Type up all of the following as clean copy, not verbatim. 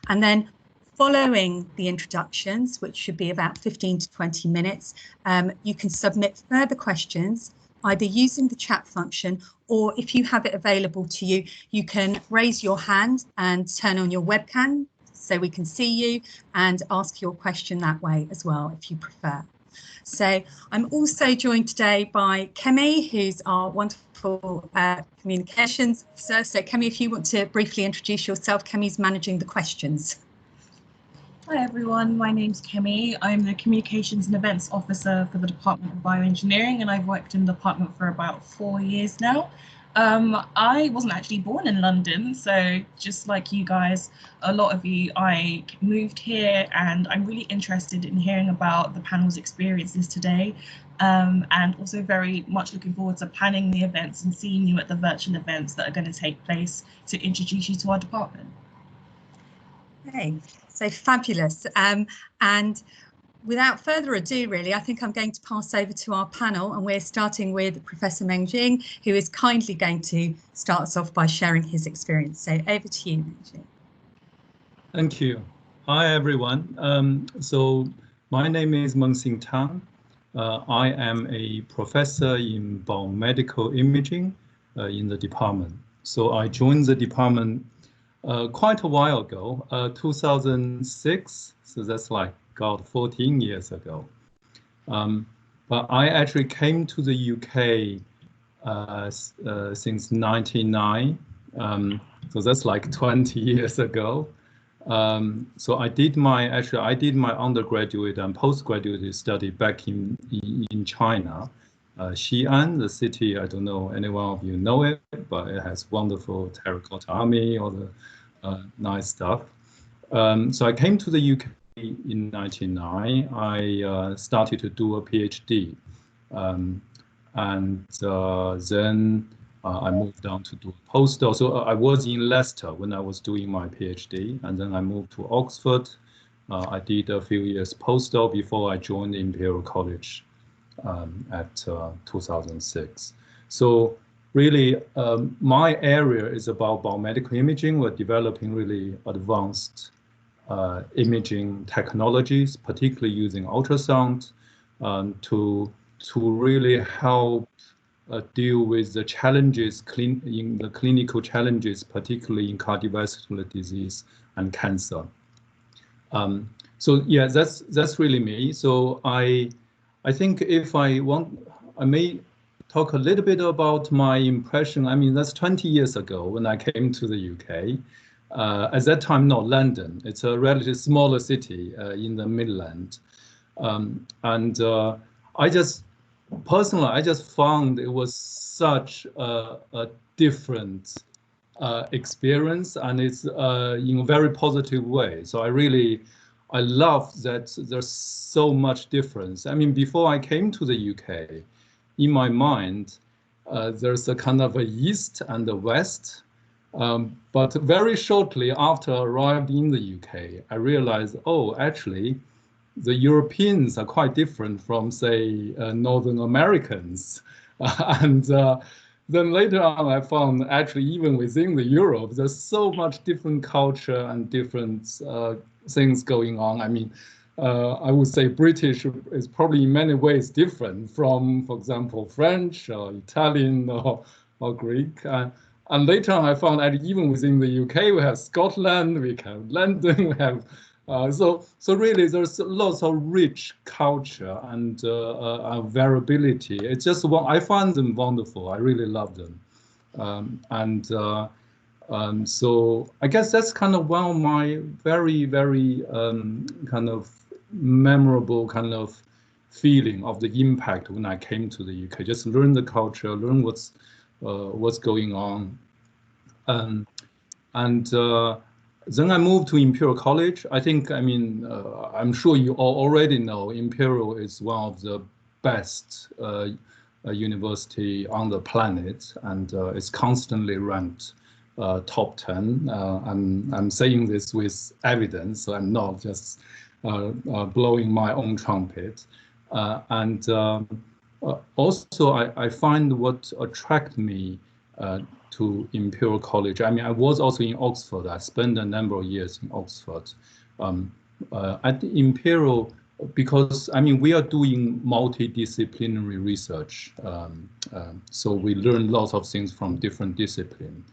And then following the introductions, which should be about 15 to 20 minutes, you can submit further questions either using the chat function, or if you have it available to you, you can raise your hand and turn on your webcam so we can see you and ask your question that way as well, if you prefer. So I'm also joined today by Kemi, who's our wonderful communications officer. So Kemi, if you want to briefly introduce yourself, Kemi's managing the questions. Hi everyone, my name's Kemi. I'm the Communications and Events Officer for the Department of Bioengineering, and I've worked in the department for about 4 years now. I wasn't actually born in London, so just like you guys, a lot of you, I moved here, and I'm really interested in hearing about the panel's experiences today, and also very much looking forward to planning the events and seeing you at the virtual events that are going to take place to introduce you to our department. Okay, so fabulous. And without further ado, really, I think I'm going to pass over to our panel, and we're starting with Professor Mengxing, who is kindly going to start us off by sharing his experience. So over to you, Mengxing. Thank you. Hi, everyone. So my name is Mengxing Tang. I am a professor in biomedical imaging in the department. So I joined the department quite a while ago, 2006, so that's like, God, 14 years ago. But I actually came to the UK since 99, so that's like 20 years ago. So I did my undergraduate and postgraduate study back in China. Xi'an, the city, I don't know any one of you know it, but it has wonderful terracotta army, all the nice stuff. So I came to the UK in 99. I started to do a PhD, and then I moved on to do a postdoc. So I was in Leicester when I was doing my PhD, and then I moved to Oxford. I did a few years postdoc before I joined the Imperial College at 2006. So really, my area is about biomedical imaging. We're developing really advanced imaging technologies, particularly using ultrasound, to really help deal with the challenges in the clinical challenges, particularly in cardiovascular disease and cancer. So yeah, that's really me. So I think if I may talk a little bit about my impression. I mean, that's 20 years ago when I came to the UK. At that time, not London. It's a relatively smaller city in the Midland. I just found it was such a different experience, and it's in a very positive way. So I love that there's so much difference. I mean, before I came to the UK, in my mind, there's a kind of a East and a West. But very shortly after I arrived in the UK, I realized, oh, actually, the Europeans are quite different from, say, Northern Americans. Then later on, I found actually even within the Europe, there's so much different culture and different things going on. I mean, I would say British is probably in many ways different from, for example, French or Italian or Greek. And later on, I found that even within the UK, we have Scotland, we have London, we have so really there's lots of rich culture and variability. It's just I find them wonderful. I really love them, so I guess that's kind of one of my very kind of memorable kind of feeling of the impact when I came to the UK. Just learn the culture, learn what's going on, then I moved to Imperial College. I think, I mean, I'm sure you all already know Imperial is one of the best university on the planet, and it's constantly ranked top 10. I'm saying this with evidence, so I'm not just blowing my own trumpet. Also, I find what attracted me to Imperial College. I mean, I was also in Oxford. I spent a number of years in Oxford. At the Imperial, because I mean, we are doing multidisciplinary research. So we learn lots of things from different disciplines.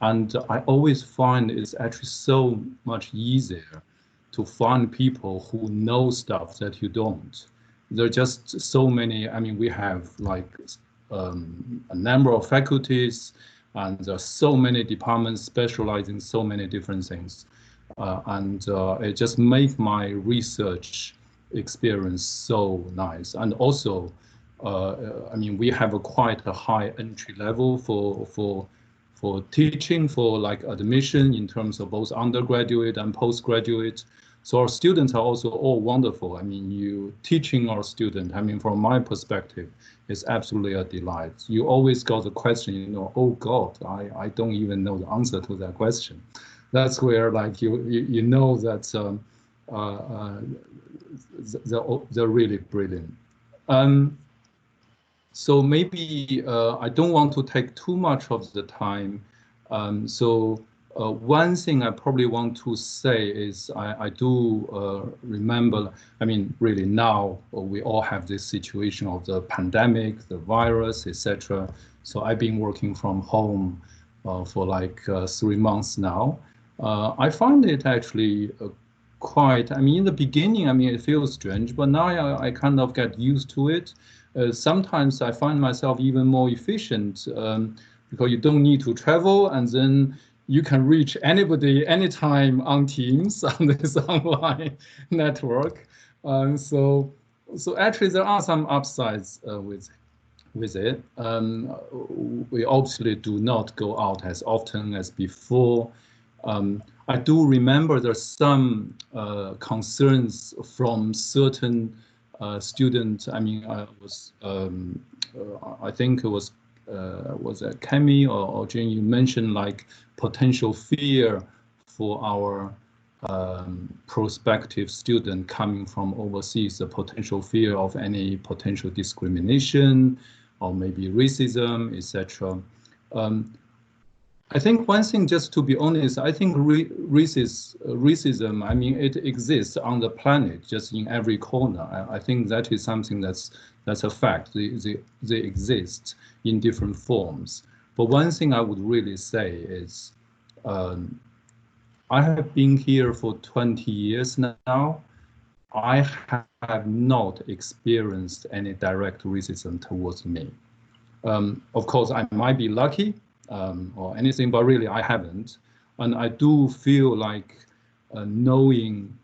And I always find it's actually so much easier to find people who know stuff that you don't. There are just so many. I mean, we have like a number of faculties, and there are so many departments specializing in so many different things. It just makes my research experience so nice. And also, I mean, we have quite a high entry level for teaching, for like admission in terms of both undergraduate and postgraduate. So our students are also all wonderful. I mean, you teaching our student, I mean, from my perspective, is absolutely a delight. You always got the question, you know, oh God, I don't even know the answer to that question. That's where like you know that they're really brilliant. So maybe I don't want to take too much of the time. One thing I probably want to say is I do remember, I mean, really now we all have this situation of the pandemic, the virus, etc. So I've been working from home for like 3 months now. I find it actually quite, I mean, in the beginning, I mean, it feels strange, but now I kind of get used to it. Sometimes I find myself even more efficient because you don't need to travel, and then you can reach anybody anytime on Teams on this online network. So actually there are some upsides with it. We obviously do not go out as often as before. I do remember there's some concerns from certain students. I mean, I think it was it Kemi or Jane, you mentioned like potential fear for our prospective student coming from overseas, the potential fear of any potential discrimination or maybe racism, etc. I think one thing, just to be honest, I think racism, I mean, it exists on the planet, just in every corner. I think that is something that's a fact. They exist in different forms. But one thing I would really say is, I have been here for 20 years now. I have not experienced any direct racism towards me. Of course, I might be lucky, or anything, but really I haven't. And I do feel like knowing,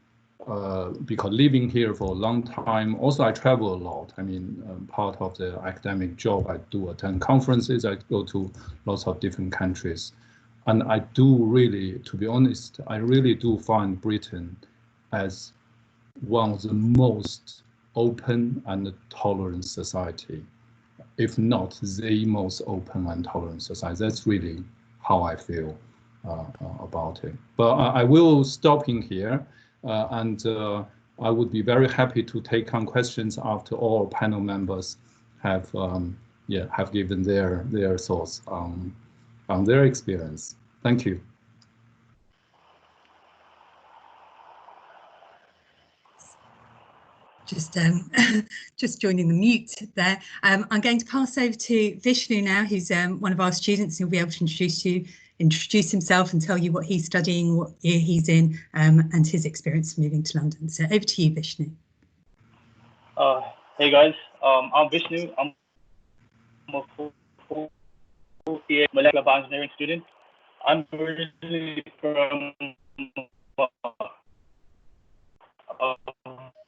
because living here for a long time, also I travel a lot. I mean, part of the academic job, I do attend conferences, I go to lots of different countries. And I do really, to be honest, I really do find Britain as one of the most open and tolerant society, if not the most open and tolerant society. That's really how I feel about it. But I will stop in here, and I would be very happy to take on questions after all panel members have given their thoughts on their experience. Thank you. Just joining the mute there. I'm going to pass over to Vishnu now, who's one of our students. He'll be able to introduce himself and tell you what he's studying, what year he's in, and his experience moving to London. So over to you, Vishnu. Hey guys, I'm Vishnu. I'm a fourth-year molecular bioengineering student. I'm originally from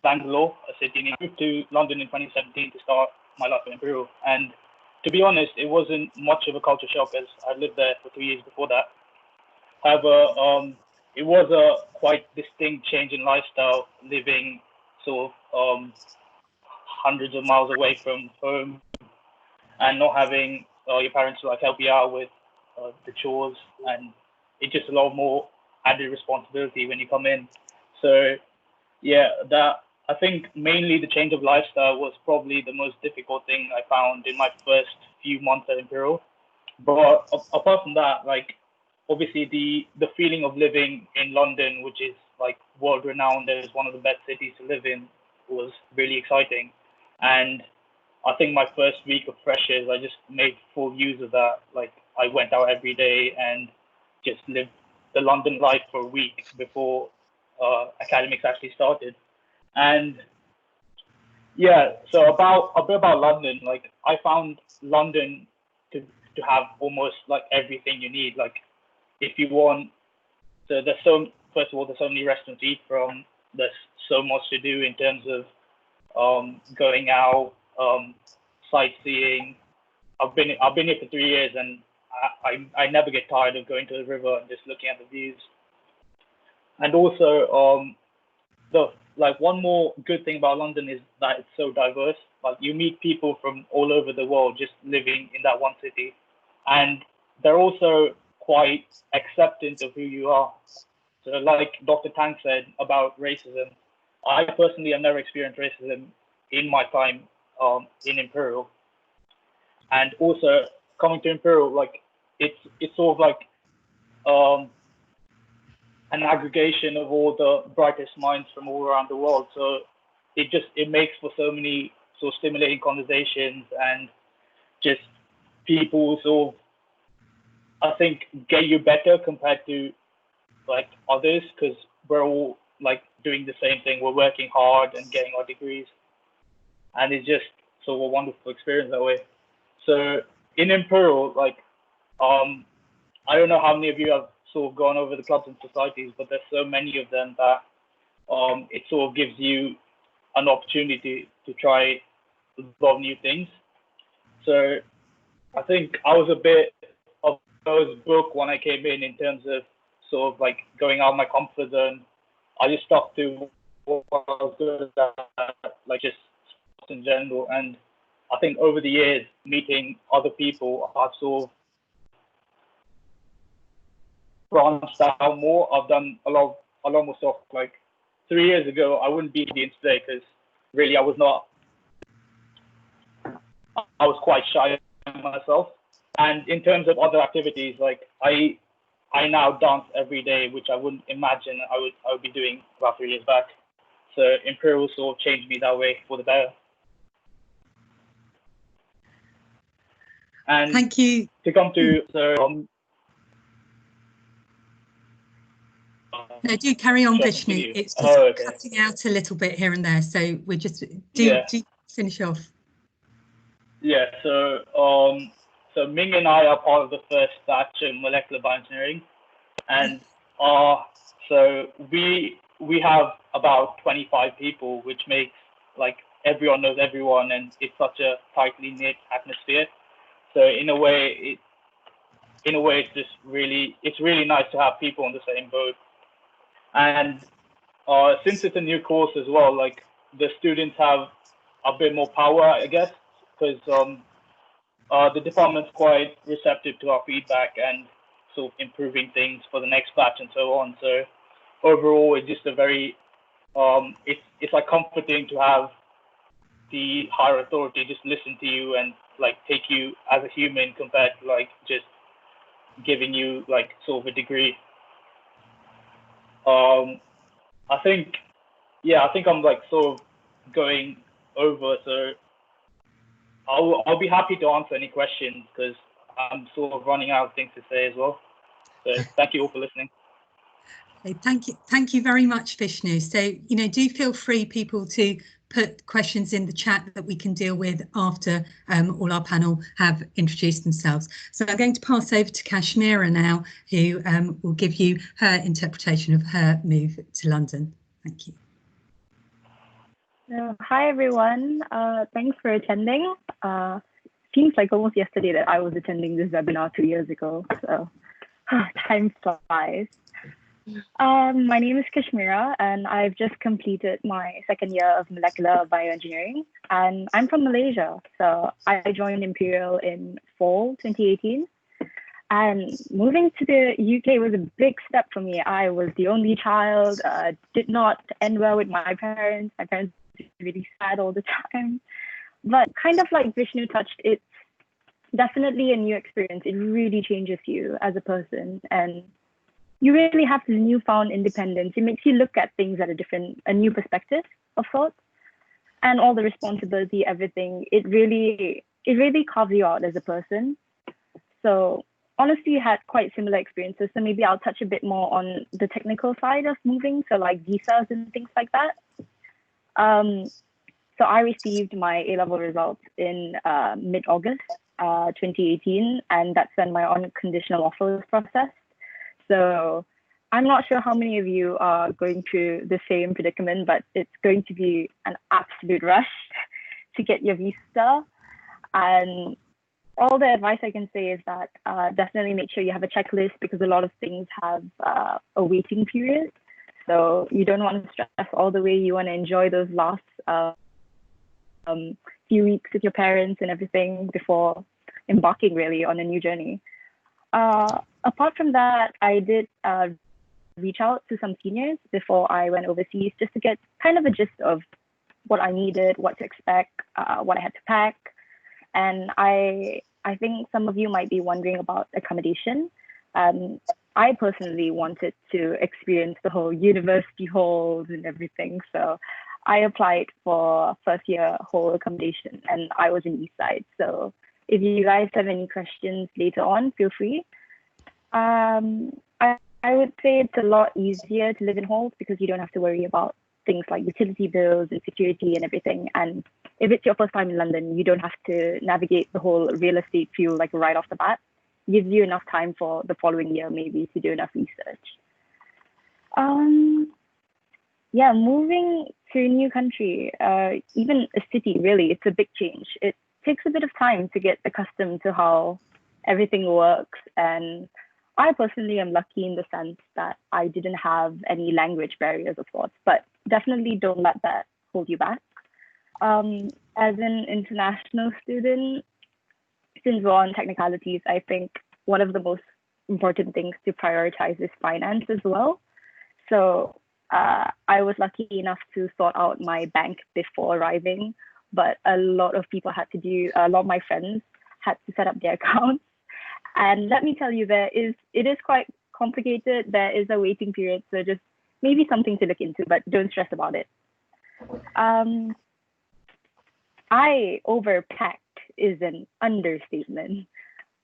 Bangalore, a city. I moved to London in 2017 to start my life at Imperial. And to be honest, it wasn't much of a culture shock as I lived there for 3 years before that. However, it was a quite distinct change in lifestyle, living sort of hundreds of miles away from home and not having your parents to like help you out with the chores, and it's just a lot more added responsibility when you come in. So yeah, that I think mainly the change of lifestyle was probably the most difficult thing I found in my first few months at Imperial. But apart from that, like obviously the feeling of living in London, which is like world renowned as one of the best cities to live in, was really exciting. And I think my first week of freshers, I just made full use of that. Like I went out every day and just lived the London life for a week before academics actually started. And yeah, so a bit about London. Like I found London to have almost like everything you need. Like if you want, so there's so first of all there's so many restaurants to eat from. There's so much to do in terms of going out, sightseeing. I've been here for 3 years, and I never get tired of going to the river and just looking at the views. And also, the like one more good thing about London is that it's so diverse. Like you meet people from all over the world just living in that one city, and they're also quite acceptant of who you are. So like Dr. Tang said about racism, I personally have never experienced racism in my time in Imperial. And also coming to Imperial, like it's sort of like an aggregation of all the brightest minds from all around the world. So it makes for so many sort of stimulating conversations, and just people sort of, I think, get you better compared to like others, because we're all like doing the same thing. We're working hard and getting our degrees, and it's just sort of a wonderful experience that way. So in Imperial, like I don't know how many of you have sort of gone over the clubs and societies, but there's so many of them that it sort of gives you an opportunity to try a lot of new things. So I think I was a bit of those book when I came in terms of sort of like going out of my comfort zone. I just stuck to what I was good at, like just sports in general. And I think over the years, meeting other people, I've sort of branched out more. I've done a lot more stuff. Like 3 years ago, I wouldn't be in today because really I was quite shy myself. And in terms of other activities, like I now dance every day, which I wouldn't imagine I would be doing about 3 years back. So Imperial sort of changed me that way for the better. And thank you. To come to No, do carry on, Vishnu. continue? It's just okay. cutting out a little bit here and there, so we're just do finish off. Yeah. So so Ming and I are part of the first batch of molecular bioengineering, and so we have about 25 people, which makes like everyone knows everyone, and it's such a tightly knit atmosphere. So in a way, it's just really nice to have people on the same boat. And since it's a new course as well, like the students have a bit more power, I guess, because the department's quite receptive to our feedback and sort of improving things for the next batch and so on. So overall, it's just a very it's like comforting to have the higher authority just listen to you and like take you as a human compared to like just giving you like sort of a degree. I think I'm like sort of going over, so I'll be happy to answer any questions because I'm sort of running out of things to say as well. So thank you all for listening. Thank you very much, Vishnu. So, do feel free, people, to put questions in the chat that we can deal with after all our panel have introduced themselves. So I'm going to pass over to Kashmira now, who will give you her interpretation of her move to London. Thank you. Hi, everyone. Thanks for attending. Seems like almost yesterday that I was attending this webinar 2 years ago, so time flies. My name is Kashmira, and I've just completed my second year of molecular bioengineering, and I'm from Malaysia. So I joined Imperial in fall 2018, and moving to the UK was a big step for me. I was the only child, did not end well with my parents. My parents were really sad all the time, but kind of like Vishnu touched, it's definitely a new experience. It really changes you as a person, and you really have this newfound independence. It makes you look at things at a new perspective of sorts, and all the responsibility, everything. It really carves you out as a person. So honestly, had quite similar experiences. So maybe I'll touch a bit more on the technical side of moving, so like visas and things like that. So I received my A-level results in mid-August 2018, and that's when my unconditional offer was processed. So I'm not sure how many of you are going through the same predicament, but it's going to be an absolute rush to get your visa. And all the advice I can say is that definitely make sure you have a checklist, because a lot of things have a waiting period. So you don't want to stress all the way. You want to enjoy those last few weeks with your parents and everything before embarking really on a new journey. Apart from that, I did reach out to some seniors before I went overseas, just to get kind of a gist of what I needed, what to expect, what I had to pack. And I think some of you might be wondering about accommodation. I personally wanted to experience the whole university halls and everything. So I applied for first year whole accommodation, and I was in Eastside. So if you guys have any questions later on, feel free. I would say it's a lot easier to live in halls because you don't have to worry about things like utility bills and security and everything. And if it's your first time in London, you don't have to navigate the whole real estate field like right off the bat. It gives you enough time for the following year maybe to do enough research. Yeah, moving to a new country, even a city, really, it's a big change. It takes a bit of time to get accustomed to how everything works. And I personally am lucky in the sense that I didn't have any language barriers of sorts, but definitely don't let that hold you back. As an international student, since we're on technicalities, I think one of the most important things to prioritize is finance as well. So I was lucky enough to sort out my bank before arriving, but a lot of my friends had to set up their accounts. And let me tell you, it is quite complicated. There is a waiting period, so just maybe something to look into, but don't stress about it. I overpacked is an understatement.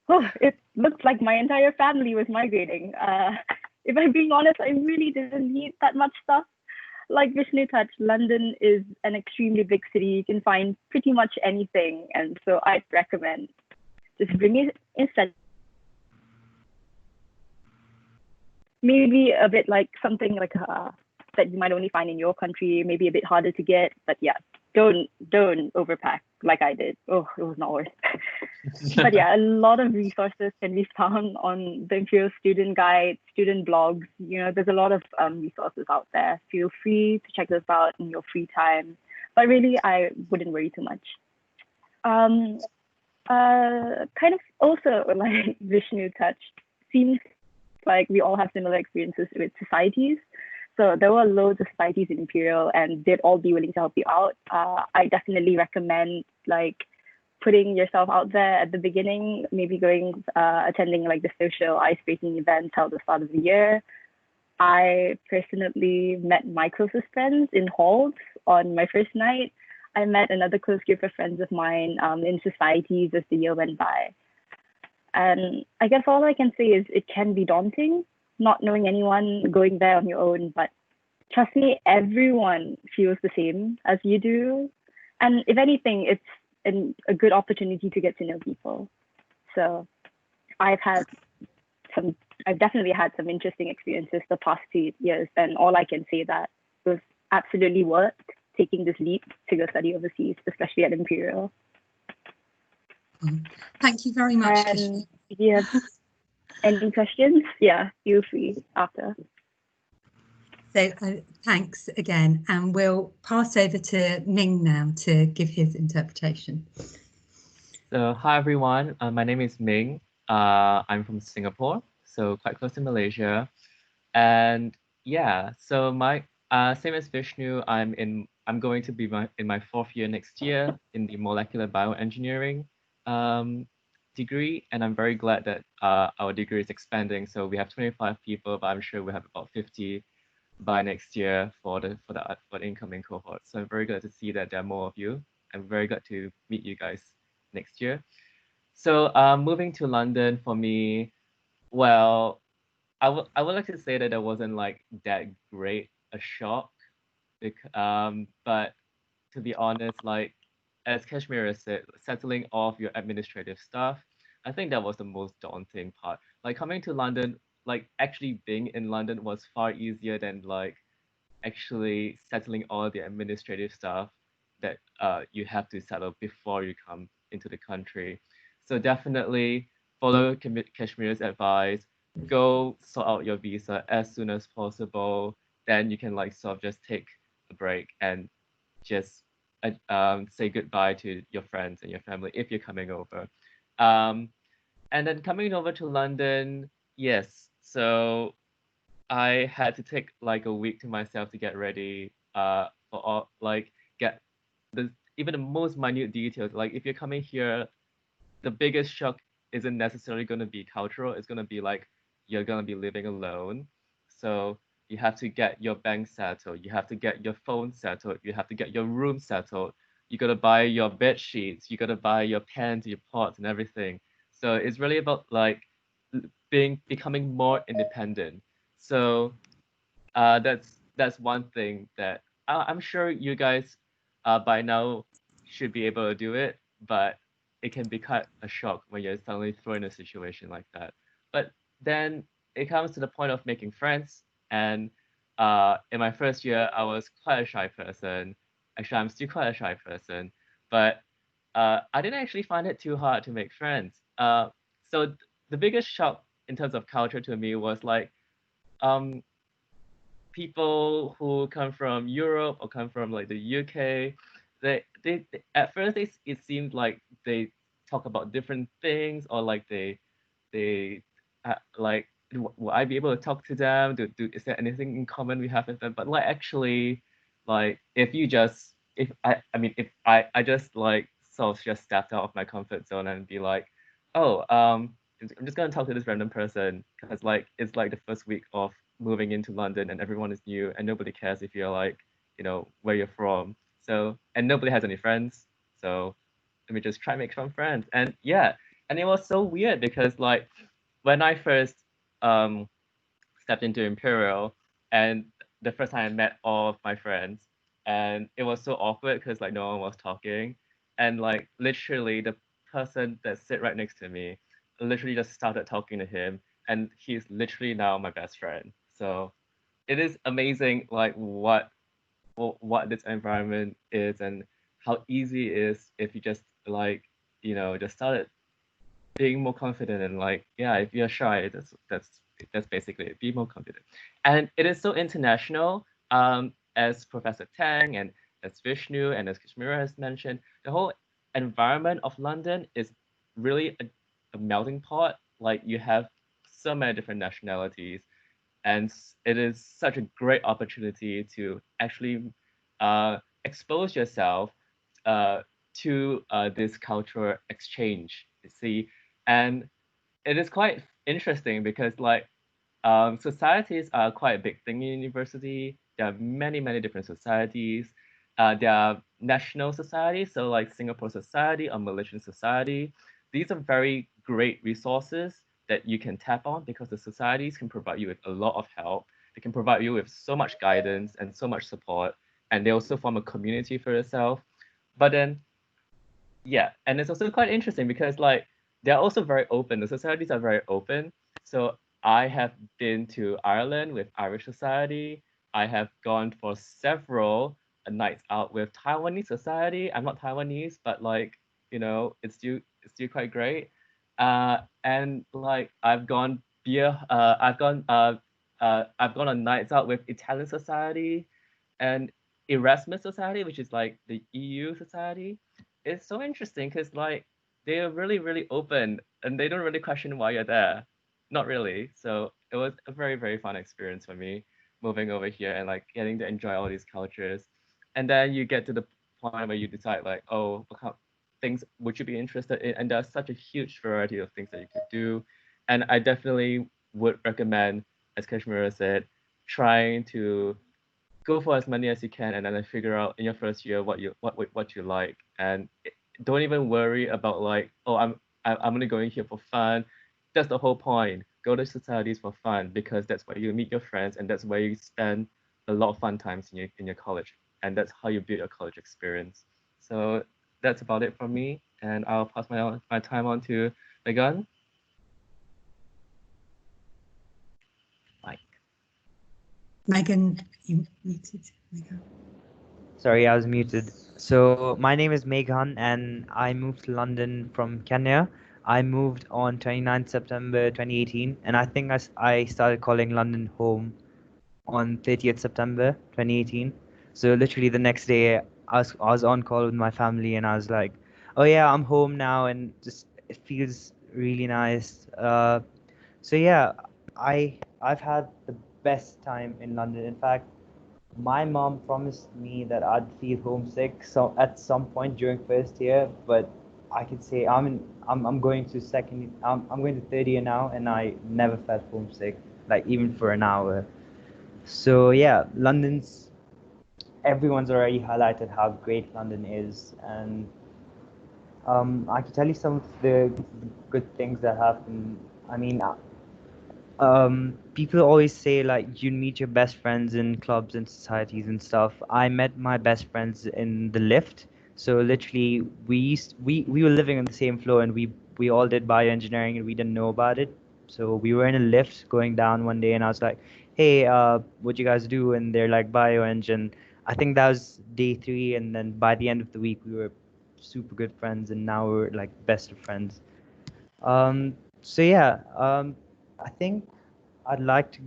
Oh, it looked like my entire family was migrating. If I'm being honest, I really didn't need that much stuff. Like Vishnu touched, London is an extremely big city. You can find pretty much anything. And so I'd recommend just bring it instead. Maybe a bit like something like that you might only find in your country, maybe a bit harder to get. But yeah, don't overpack like I did. Oh, it was not worth it. But yeah, a lot of resources can be found on the Imperial Student Guide, student blogs. There's a lot of resources out there. Feel free to check those out in your free time. But really, I wouldn't worry too much. Kind of also, like Vishnu touched, seems like we all have similar experiences with societies. So there were loads of societies in Imperial, and they'd all be willing to help you out. I definitely recommend like putting yourself out there at the beginning, maybe attending like the social ice-breaking events held at the start of the year. I personally met my closest friends in halls on my first night. I met another close group of friends of mine in societies as the year went by. And I guess all I can say is it can be daunting, not knowing anyone, going there on your own, but trust me, everyone feels the same as you do. And if anything, it's a good opportunity to get to know people. So I've definitely had some interesting experiences the past 2 years, and all I can say that it was absolutely worth taking this leap to go study overseas, especially at Imperial. Thank you very much. And if you have any questions, yeah, feel free after. So thanks again, and we'll pass over to Ming now to give his interpretation. So hi everyone, my name is Ming. I'm from Singapore, so quite close to Malaysia. And yeah, so my same as Vishnu, I'm going to be in my 4th year next year in the molecular bioengineering degree, and I'm very glad that our degree is expanding. So we have 25 people, but I'm sure we have about 50 by next year for the incoming cohort. So I'm very glad to see that there are more of you. I'm very glad to meet you guys next year. So moving to London for me, well, I would like to say that it wasn't like that great a shock, but to be honest, like as Kashmira said, settling off your administrative stuff, I think that was the most daunting part. Like coming to London, like actually being in London was far easier than like actually settling all the administrative stuff that you have to settle before you come into the country. So definitely follow Kashmir's advice. Go sort out your visa as soon as possible. Then you can like sort of just take a break and just say goodbye to your friends and your family if you're coming over. And then coming over to London, yes. So I had to take like a week to myself to get ready for all like get the even the most minute details. Like if you're coming here, the biggest shock isn't necessarily going to be cultural. It's going to be like you're going to be living alone. So you have to get your bank settled. You have to get your phone settled. You have to get your room settled. You got to buy your bed sheets. You got to buy your pans, your pots, and everything. So it's really about like becoming more independent. So that's one thing that I'm sure you guys by now should be able to do it, but it can be quite a shock when you're suddenly thrown in a situation like that. But then it comes to the point of making friends, and in my first year, I was quite a shy person. Actually, I'm still quite a shy person, but I didn't actually find it too hard to make friends. So the biggest shock in terms of culture to me was like um, people who come from Europe or come from like the UK, they at first it seemed like they talk about different things, or like they like will I be able to talk to them? Is there anything in common we have with them? But like actually, like if I mean if I just like sort of just stepped out of my comfort zone and be like, oh I'm just gonna talk to this random person because like it's like the first week of moving into London and everyone is new and nobody cares if you're like, you know, where you're from. So and nobody has any friends. So let me just try and make some friends. And yeah, and it was so weird because like when I first stepped into Imperial and the first time I met all of my friends and it was so awkward because like no one was talking and like literally the person that sit right next to me literally just started talking to him and he's literally now my best friend. So it is amazing like what this environment is and how easy it is if you just like, you know, just started being more confident and like, yeah, if you're shy, that's basically it. Be more confident. And it is so international, as Professor Tang and as Vishnu and as Kashmira has mentioned, the whole environment of London is really a melting pot. Like you have so many different nationalities, and it is such a great opportunity to actually expose yourself to this cultural exchange. You see, and it is quite interesting because like societies are quite a big thing in university. There are many different societies. There are national societies, so like Singapore Society or Malaysian Society. These are very great resources that you can tap on because the societies can provide you with a lot of help. They can provide you with so much guidance and so much support, and they also form a community for yourself. But then, yeah, and it's also quite interesting because like they're also very open. The societies are very open. So I have been to Ireland with Irish Society. I have gone for several nights out with Taiwanese Society. I'm not Taiwanese, but like, you know, it's still quite great. And like I've gone on nights out with Italian Society and Erasmus Society, which is like the EU society. It's so interesting because like they're really open and they don't really question why you're there. Not really. So it was a very fun experience for me moving over here and like getting to enjoy all these cultures. And then you get to the point where you decide like, oh, things would you be interested in? And there's such a huge variety of things that you could do. And I definitely would recommend, as Kashmira said, trying to go for as many as you can, and then figure out in your first year what you like, and don't even worry about like, oh, I'm only going here for fun. That's the whole point. Go to societies for fun, because that's where you meet your friends, and that's where you spend a lot of fun times in your college, and that's how you build your college experience. So that's about it from me, and I'll pass my time on to Megan. Megan, you muted. Megan. Sorry, I was muted. So my name is Meghan, and I moved to London from Kenya. I moved on 29th September 2018, and I think I started calling London home on 30th September 2018. So literally the next day, I was on call with my family, and I was like, "Oh yeah, I'm home now," and just it feels really nice. So yeah, I've had the best time in London. In fact, my mom promised me that I'd feel homesick at some point during first year, but I could say I'm going to I'm going to third year now, and I never felt homesick, like even for an hour. So yeah, everyone's already highlighted how great London is, and I can tell you some of the good things that happen. I mean, people always say like you meet your best friends in clubs and societies and stuff. I met my best friends in the lift. So literally we were living on the same floor, and we all did bioengineering, and we didn't know about it. So we were in a lift going down one day, and I was like, "Hey, what you guys do?" And they're like, "Bioeng." And I think that was day 3, and then by the end of the week we were super good friends, and now we're like best of friends. So yeah, I think I'd like to.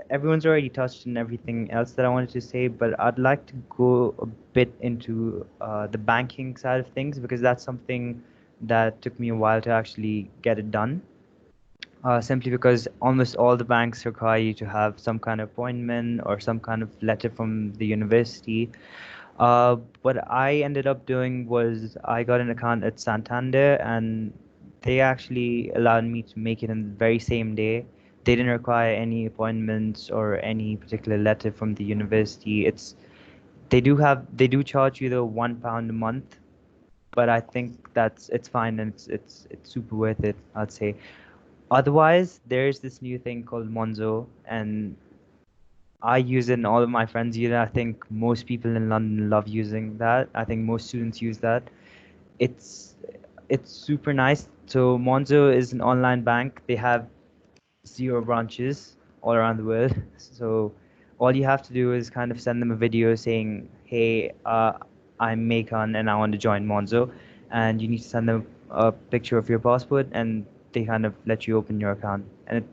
Everyone's already touched on everything else that I wanted to say, but I'd like to go a bit into the banking side of things, because that's something that took me a while to actually get it done. Simply because almost all the banks require you to have some kind of appointment or some kind of letter from the university. What I ended up doing was I got an account at Santander, and they actually allowed me to make it in the very same day. They didn't require any appointments or any particular letter from the university. They do charge you the £1 a month, but I think it's fine, and it's super worth it, I'd say. Otherwise, there's this new thing called Monzo, and I use it, and all of my friends use it. I think most people in London love using that. I think most students use that. It's super nice. So Monzo is an online bank. They have 0 branches all around the world. So all you have to do is kind of send them a video saying, "Hey, I'm Mekan and I want to join Monzo," and you need to send them a picture of your passport, and they kind of let you open your account. And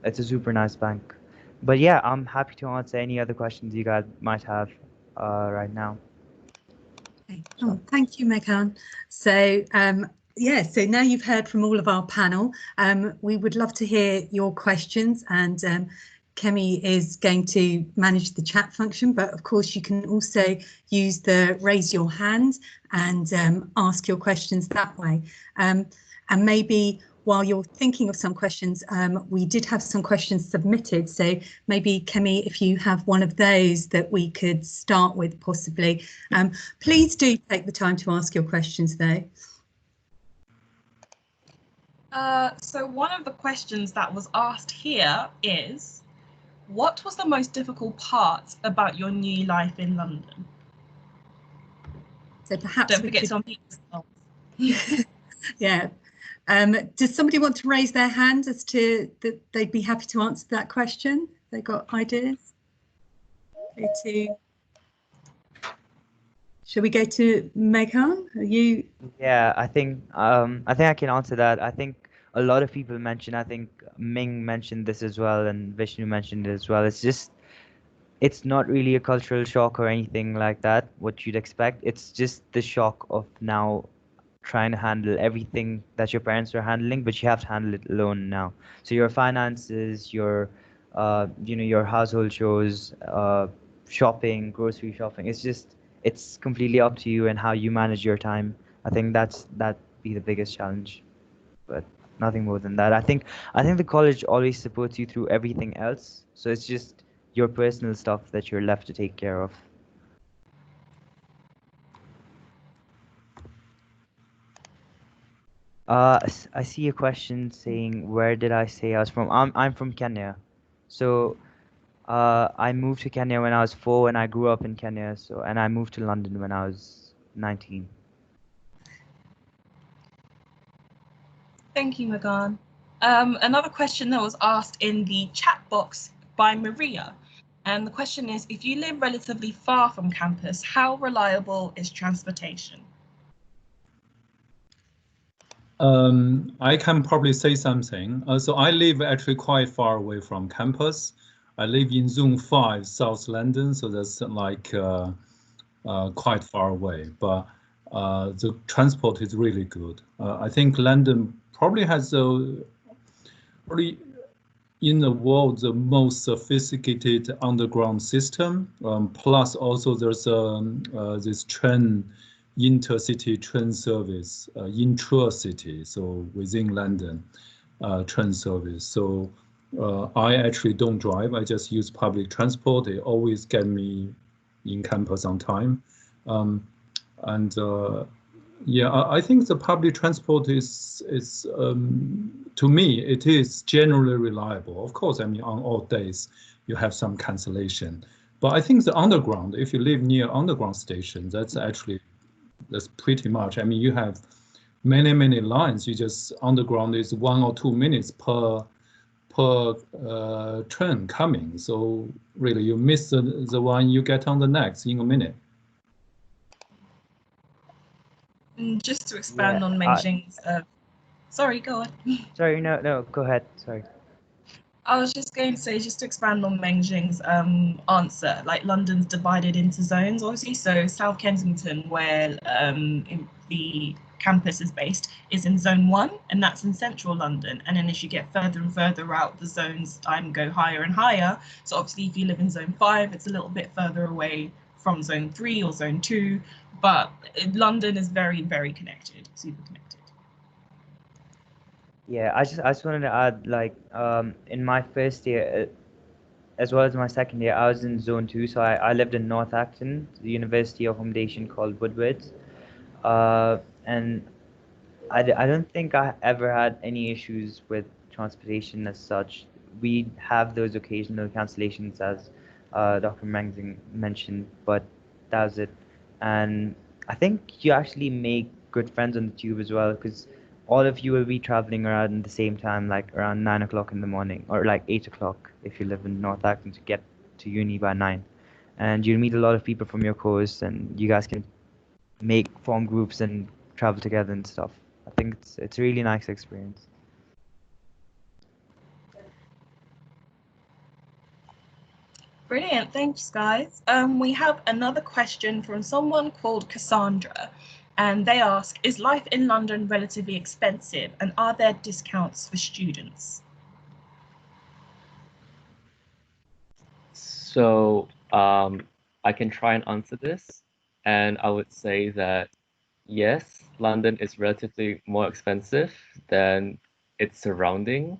it's a super nice bank. But yeah, I'm happy to answer any other questions you guys might have right now. Okay. Oh, thank you, Megan. So yeah, so now you've heard from all of our panel. We would love to hear your questions, and Kemi is going to manage the chat function, but of course you can also use the raise your hand and ask your questions that way. And maybe while you're thinking of some questions, we did have some questions submitted. So maybe, Kemi, if you have one of those that we could start with possibly. Please do take the time to ask your questions though. So one of the questions that was asked here is, what was the most difficult part about your new life in London? So perhaps don't forget to unmute yourself. Yeah. Does somebody want to raise their hand as to that they'd be happy to answer that question? They got ideas? Shall we go to Meghan? Are you? Yeah, I think I can answer that. I think a lot of people mentioned. I think Ming mentioned this as well, and Vishnu mentioned it as well. It's not really a cultural shock or anything like that, what you'd expect. It's just the shock of now trying to handle everything that your parents are handling, but you have to handle it alone now. So your finances, your your household chores, shopping, grocery shopping, it's completely up to you and how you manage your time. I think that'd be the biggest challenge, but nothing more than that. I think the college always supports you through everything else, so it's just your personal stuff that you're left to take care of. I see a question saying, where did I say I was from? I'm from Kenya, so I moved to Kenya when I was 4, and I grew up in Kenya. And I moved to London when I was 19. Thank you, Magan. Another question that was asked in the chat box by Maria. And the question is, if you live relatively far from campus, how reliable is transportation? I can probably say something. So I live actually quite far away from campus. I live in Zone 5, South London, so that's like quite far away. But the transport is really good. I think London probably has probably in the world the most sophisticated underground system. Plus also there's this intercity train service, intra-city, so within London, train service. So I actually don't drive. I just use public transport. They always get me in campus on time. Yeah, I think the public transport is to me, it is generally reliable. Of course, I mean, on odd days, you have some cancellation. But I think the underground, if you live near underground station, that's pretty much, I mean, you have many lines. You just, underground is 1 or 2 minutes per train coming. So really, you miss the one, you get on the next in a minute. Just to expand on Mengxing's, sorry, go on. Sorry, no, go ahead. Sorry. I was just going to say, just to expand on Mengxing's answer, like London's divided into zones, obviously. So South Kensington, where the campus is based, is in Zone 1, and that's in central London. And then as you get further and further out, the zones go higher and higher. So obviously, if you live in Zone 5, it's a little bit further away from Zone 3 or Zone 2. But London is very, very connected, super connected. Yeah, I just wanted to add, like, in my first year, as well as my second year, I was in Zone 2, so I lived in North Acton, the university accommodation called Woodward. And I don't think I ever had any issues with transportation as such. We have those occasional cancellations, as Dr. Mengxing mentioned, but that was it. And I think you actually make good friends on the tube as well, because all of you will be traveling around at the same time, like around 9 o'clock in the morning, or like 8 o'clock if you live in North Acton, to get to uni by 9. And you'll meet a lot of people from your course, and you guys can form groups and travel together and stuff. I think it's a really nice experience. Brilliant, thanks guys. We have another question from someone called Cassandra, and they ask, is life in London relatively expensive, and are there discounts for students? So I can try and answer this, and I would say that yes, London is relatively more expensive than its surrounding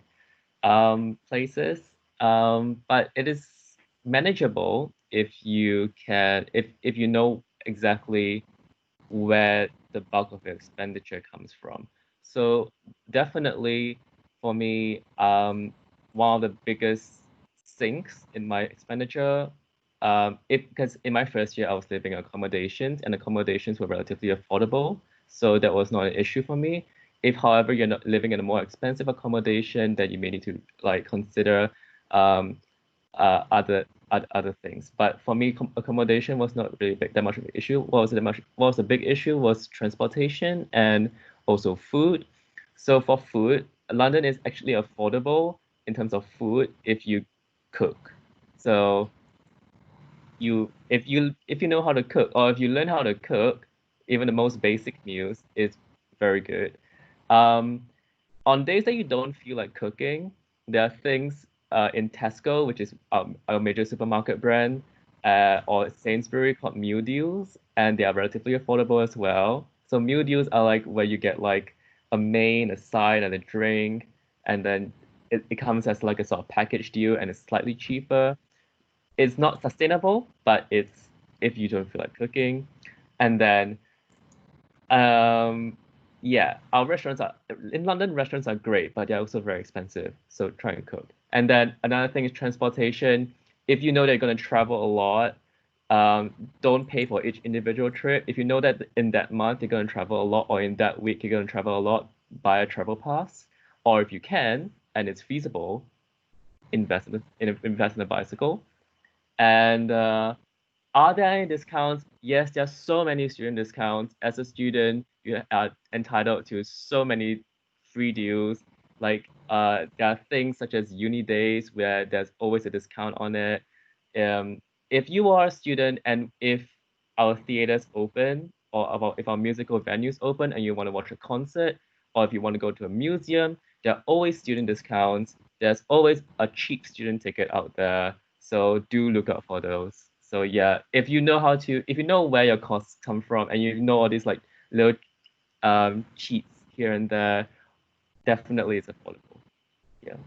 places, but it is manageable if you know exactly where the bulk of your expenditure comes from. So definitely for me, one of the biggest sinks in my expenditure, because in my first year I was living in accommodations, and accommodations were relatively affordable, so that was not an issue for me. If, however, you're not living in a more expensive accommodation, then you may need to like consider other things. But for me, accommodation was not really that much of an issue. What was the big issue was transportation and also food. So for food, London is actually affordable in terms of food if you cook. So if you know how to cook, or if you learn how to cook, even the most basic meals is very good. On days that you don't feel like cooking, there are things in Tesco, which is a major supermarket brand, or Sainsbury, called meal deals, and they are relatively affordable as well. So meal deals are like where you get like a main, a side, and a drink, and then it comes as like a sort of package deal, and it's slightly cheaper. It's not sustainable, but it's if you don't feel like cooking. And then yeah, our restaurants are in London. Restaurants are great, but they're also very expensive. So try and cook. And then another thing is transportation. If you know they're going to travel a lot, don't pay for each individual trip. If you know that in that month you're going to travel a lot, or in that week you're going to travel a lot, buy a travel pass. Or if you can and it's feasible, invest in a bicycle. And are there any discounts? Yes, there are so many student discounts. As a student, you are entitled to so many free deals. Like there are things such as uni days where there's always a discount on it. If you are a student and if our theaters open, or if our musical venues open and you want to watch a concert, or if you want to go to a museum, there are always student discounts. There's always a cheap student ticket out there. So do look out for those. So yeah, if you know where your costs come from and you know all these like little cheats here and there, definitely it's affordable. Yeah.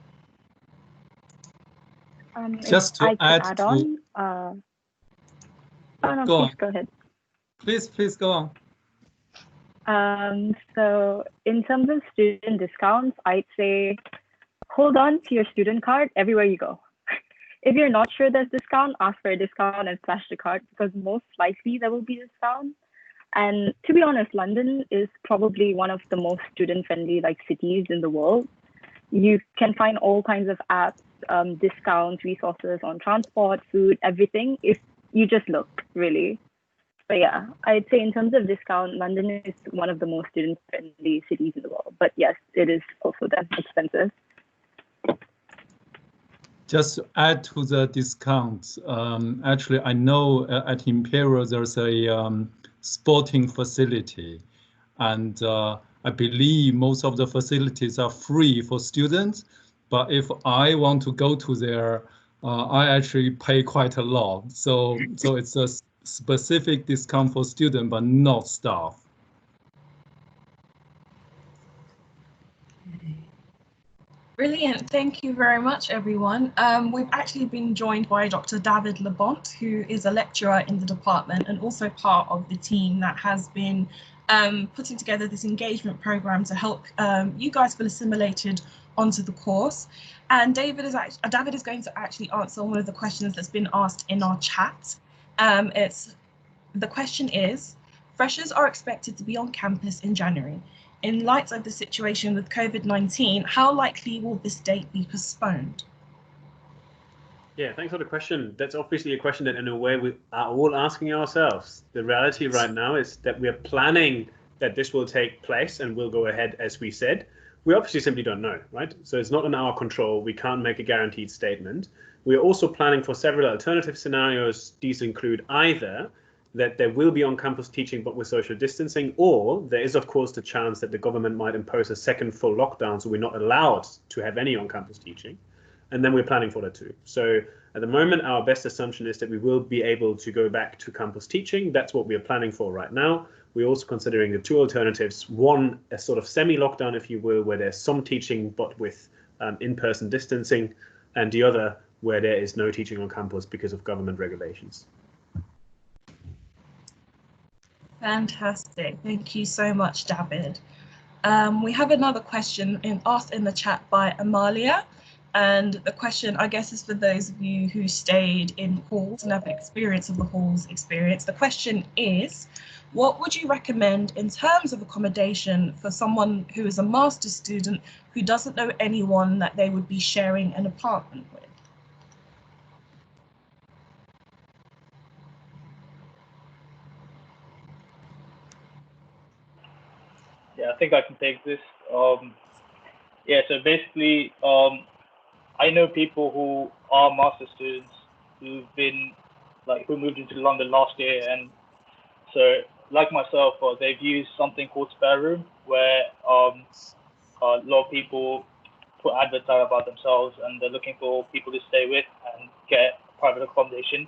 Just to add add to, on, no, go please on. go ahead. Please go on. So in terms of student discounts, I'd say hold on to your student card everywhere you go. If you're not sure there's discount, ask for a discount and flash the card, because most likely there will be discount. And to be honest, London is probably one of the most student-friendly like cities in the world. You can find all kinds of apps, discounts, resources on transport, food, everything, if you just look, really. But yeah, I'd say in terms of discount, London is one of the most student-friendly cities in the world. But yes, it is also then expensive. Just to add to the discounts, actually, I know at Imperial there's a sporting facility, and I believe most of the facilities are free for students. But if I want to go to there, I actually pay quite a lot. So it's a specific discount for students, but not staff. Brilliant. Thank you very much, everyone. We've actually been joined by Dr. David Labont, who is a lecturer in the department and also part of the team that has been putting together this engagement program to help you guys feel assimilated onto the course. And David is going to actually answer one of the questions that's been asked in our chat. The question is, freshers are expected to be on campus in January. In light of the situation with COVID-19, how likely will this date be postponed? Yeah, thanks for the question. That's obviously a question that in a way we are all asking ourselves. The reality right now is that we are planning that this will take place and will go ahead as we said. We obviously simply don't know, right? So it's not in our control. We can't make a guaranteed statement. We are also planning for several alternative scenarios. These include either that there will be on-campus teaching but with social distancing, or there is of course the chance that the government might impose a second full lockdown, so we're not allowed to have any on-campus teaching. And then we're planning for that too. So at the moment, our best assumption is that we will be able to go back to campus teaching. That's what we are planning for right now. We're also considering the two alternatives. One, a sort of semi-lockdown, if you will, where there's some teaching but with in-person distancing, and the other where there is no teaching on campus because of government regulations. Fantastic. Thank you so much, David. We have another question asked in the chat by Amalia. And the question, I guess, is for those of you who stayed in halls and have experience of the halls experience. The question is, what would you recommend in terms of accommodation for someone who is a master's student who doesn't know anyone that they would be sharing an apartment with? Yeah, I think I can take this. Yeah, so basically, I know people who are master students who moved into London last year, and so like myself, they've used something called Spare Room, where a lot of people put adverts out about themselves and they're looking for people to stay with and get private accommodation.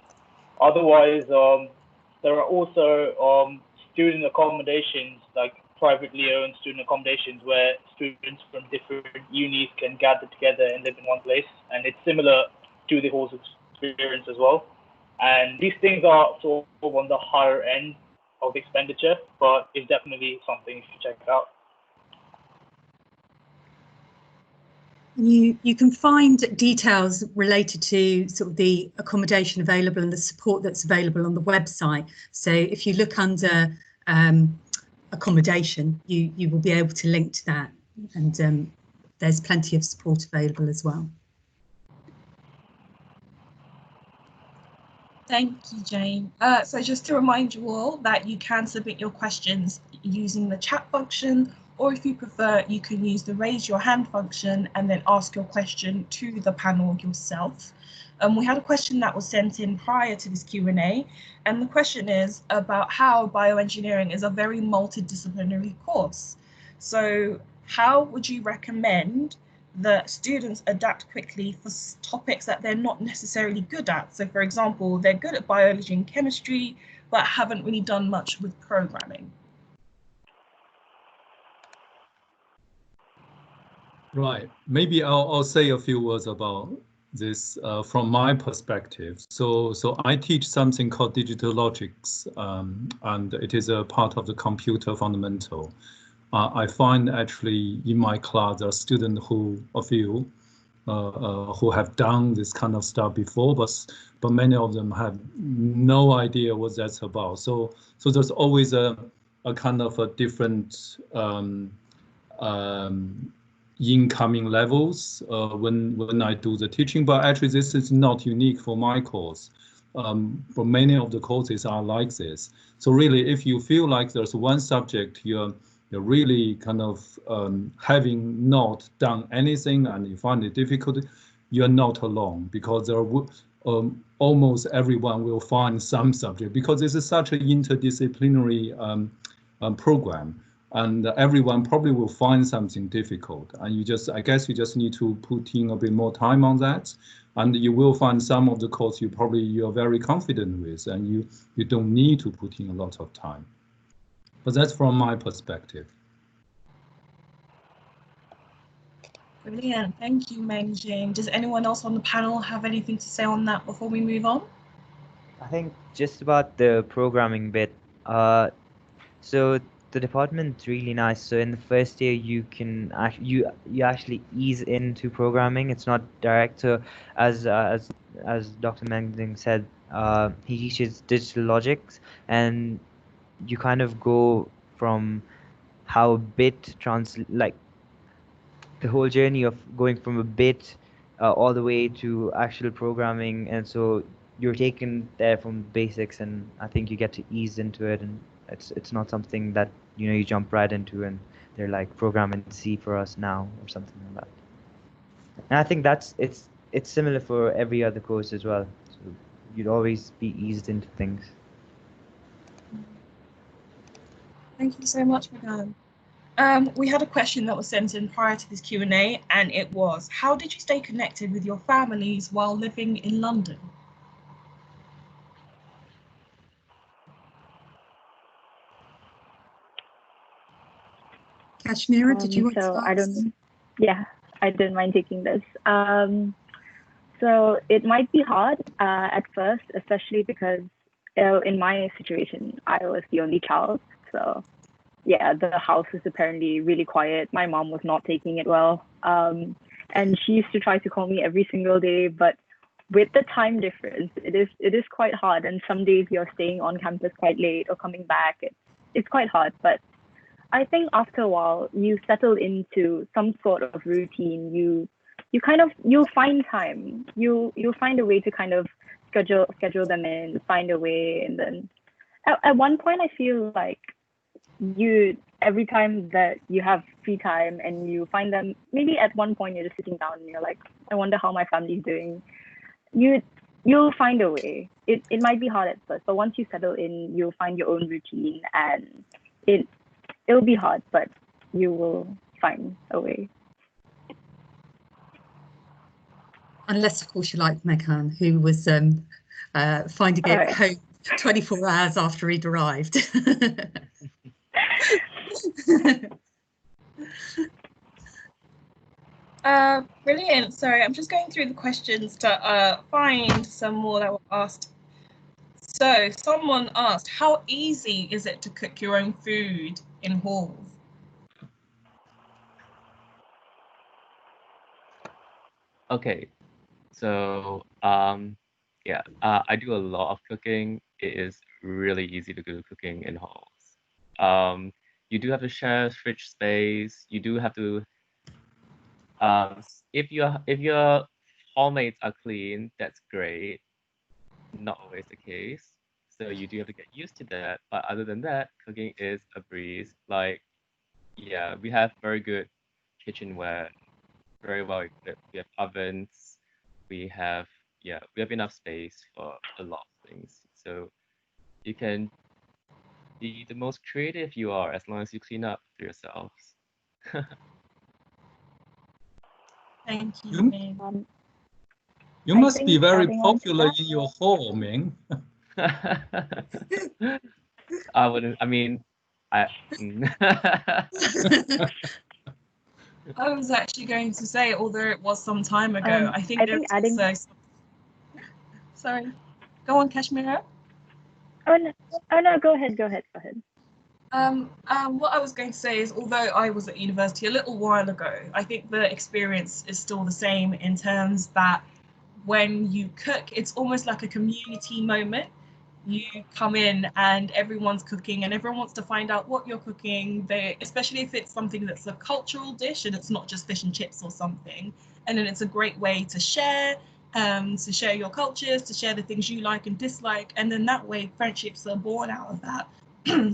Otherwise, there are also student accommodations, like privately owned student accommodations, where students from different unis can gather together and live in one place. And it's similar to the halls experience as well. And these things are sort of on the higher end of expenditure, but it's definitely something you should check out. You can find details related to sort of the accommodation available and the support that's available on the website. So if you look under accommodation, you will be able to link to that, and there's plenty of support available as well. Thank you, Jane. So just to remind you all that you can submit your questions using the chat function, or if you prefer, you can use the raise your hand function and then ask your question to the panel yourself. We had a question that was sent in prior to this Q&A, and the question is about how bioengineering is a very multidisciplinary course. So how would you recommend that students adapt quickly for topics that they're not necessarily good at? So for example, they're good at biology and chemistry, but haven't really done much with programming. Right. Maybe I'll say a few words about this from my perspective. So I teach something called digital logics, and it is a part of the computer fundamental. I find actually in my class there are students who have done this kind of stuff before, but many of them have no idea what that's about. So there's always a kind of a different incoming levels when I do the teaching, but actually this is not unique for my course. For many of the courses are like this. So really, if you feel like there's one subject you're really kind of having not done anything and you find it difficult, you're not alone, because there are almost everyone will find some subject, because this is such an interdisciplinary program. And everyone probably will find something difficult, and I guess you just need to put in a bit more time on that, and you will find some of the course you're very confident with, and you don't need to put in a lot of time. But that's from my perspective. Brilliant, thank you, Mengxing. Does anyone else on the panel have anything to say on that before we move on? I think just about the programming bit. So the department's really nice. So in the first year, you can you actually ease into programming. It's not direct. So as Dr. Mengxing said, he teaches digital logics, and you kind of go from how bit like the whole journey of going from a bit all the way to actual programming, and so you're taken there from basics, and I think you get to ease into it, and it's not something that you jump right into and they're like program in C for us now or something like that. And I think it's similar for every other course as well. So you'd always be eased into things. Thank you so much, Megan. We had a question that was sent in prior to this Q&A, and it was, how did you stay connected with your families while living in London? Kashmira, did you want so to answer? I don't mind taking this. So it might be hard at first, especially because in my situation, I was the only child. So yeah, the house was apparently really quiet. My mom was not taking it well. And she used to try to call me every single day, but with the time difference, it is quite hard. And some days you're staying on campus quite late or coming back. It's quite hard, but I think after a while you settle into some sort of routine. You'll find time. You'll find a way to kind of schedule them in, find a way, and then at one point I feel like every time that you have free time and you find them, maybe at one point you're just sitting down and you're like, I wonder how my family's doing. You'll find a way. It might be hard at first, but once you settle in, you'll find your own routine, and it'll be hard, but you will find a way. Unless, of course, you're like Meghan, who was finding it home 24 hours after he'd arrived. Brilliant. Sorry, I'm just going through the questions to find some more that were asked. So someone asked, how easy is it to cook your own food in halls? Okay, so yeah, I do a lot of cooking. It is really easy to do cooking in halls. You do have to share fridge space. You do have to if your hallmates are clean, that's great. Not always the case. So you do have to get used to that. But other than that, cooking is a breeze. Like, yeah, we have very good kitchenware, very well equipped. We have ovens. We have enough space for a lot of things. So you can be the most creative you are as long as you clean up for yourselves. Thank you, You- Ming. You I must think be very adding on to popular that- in your hall, Ming. I wouldn't. I mean, I. I was actually going to say, although it was some time ago, I think there's adding. also. Sorry, go on, Kashmira. Oh no, go ahead. What I was going to say is, although I was at university a little while ago, I think the experience is still the same in terms that when you cook, it's almost like a community moment. You come in and everyone's cooking and everyone wants to find out what you're cooking. Especially if it's something that's a cultural dish and it's not just fish and chips or something. And then it's a great way to share your cultures, to share the things you like and dislike. And then that way friendships are born out of that.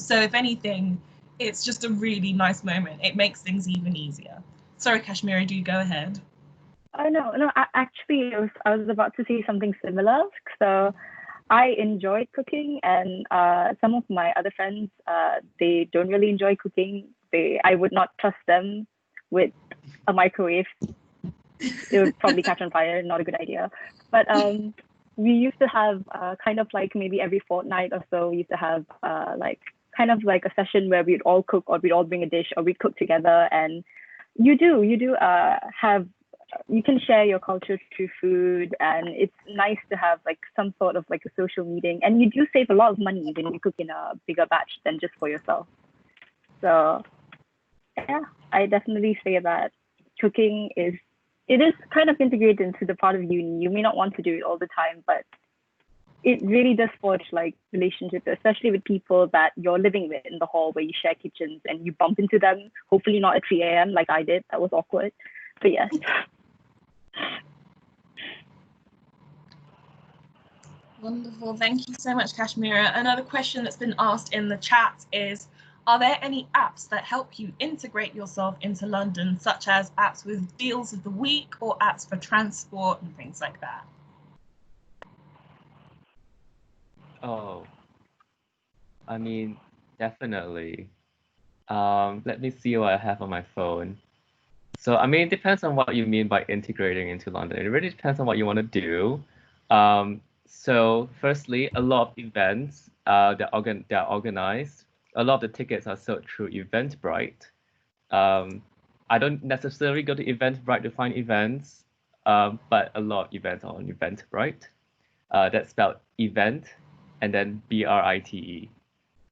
So if anything, it's just a really nice moment. It makes things even easier. Sorry, Kashmira, do go ahead. Oh no, actually, I was about to say something similar. So I enjoy cooking, and some of my other friends, they don't really enjoy cooking. I would not trust them with a microwave. It would probably catch on fire. Not a good idea. But we used to have kind of like maybe every fortnight or so, we used to have like kind of like a session where we'd all cook, or we'd all bring a dish, or we'd cook together. And you do have, you can share your culture through food, and it's nice to have like some sort of like a social meeting, and you do save a lot of money when you cook in a bigger batch than just for yourself. So yeah, I definitely say that cooking is kind of integrated into the part of uni. You may not want to do it all the time, but it really does forge like relationships, especially with people that you're living with in the hall where you share kitchens and you bump into them, hopefully not at 3 a.m. like I did. That was awkward. But yes. Wonderful. Thank you so much, Kashmira. Another question that's been asked in the chat is, are there any apps that help you integrate yourself into London, such as apps with deals of the week or apps for transport and things like that? Oh, I mean, definitely. Let me see what I have on my phone. So, I mean, it depends on what you mean by integrating into London. It really depends on what you want to do. So, firstly, a lot of events they're organized. A lot of the tickets are sold through Eventbrite. I don't necessarily go to Eventbrite to find events, but a lot of events are on Eventbrite. That's spelled event and then BRITE.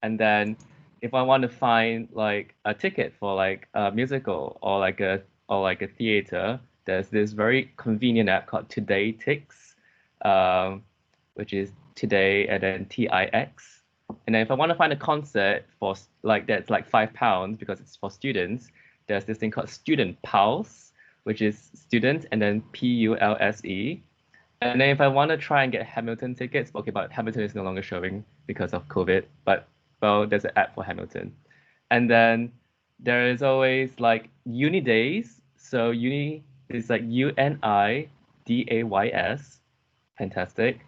And then if I want to find like a ticket for like a musical or like a theater, there's this very convenient app called Today Tix, which is Today and then TIX. And then if I want to find a concert for like that's like £5 because it's for students, there's this thing called Student Pulse, which is student and then PULSE. And then if I want to try and get Hamilton tickets, okay, but Hamilton is no longer showing because of COVID, but well, there's an app for Hamilton. And then there is always like uni days. So uni is like UNIDAYS, fantastic.